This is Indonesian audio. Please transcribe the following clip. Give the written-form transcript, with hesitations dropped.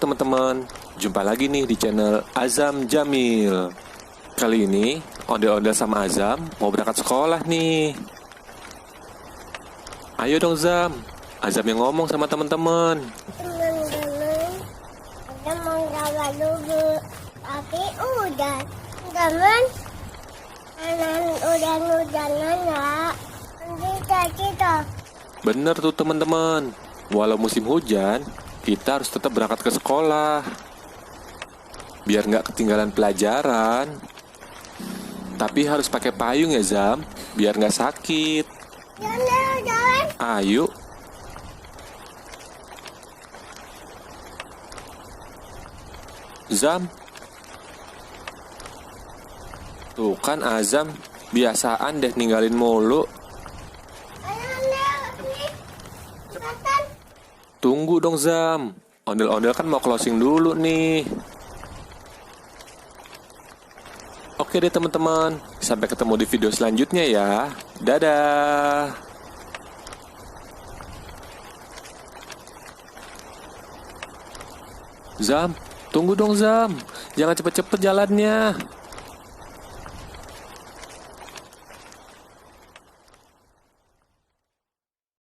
teman-teman, jumpa lagi nih di channel Azam Jamil. Kali ini ondel-ondel sama Azam mau berangkat sekolah nih. Ayo dong Zam, Azam yang ngomong sama teman-teman. Teman-teman, ada mau gawat dulu, tapi udah, teman. Udah-udahan ya. Kita. Bener tuh teman-teman, walau musim hujan, kita harus tetap berangkat ke sekolah. Biar nggak ketinggalan pelajaran. Tapi harus pakai payung ya Zam, biar nggak sakit. Jalan. Ayo. Zam. Tuh kan Azam, biasaan deh ninggalin mulu. Cepetan. Tunggu dong Zam, ondel-ondel kan mau closing dulu nih. Oke deh teman-teman, sampai ketemu di video selanjutnya ya. Dadah. Zam, tunggu dong Zam, jangan cepet-cepet jalannya.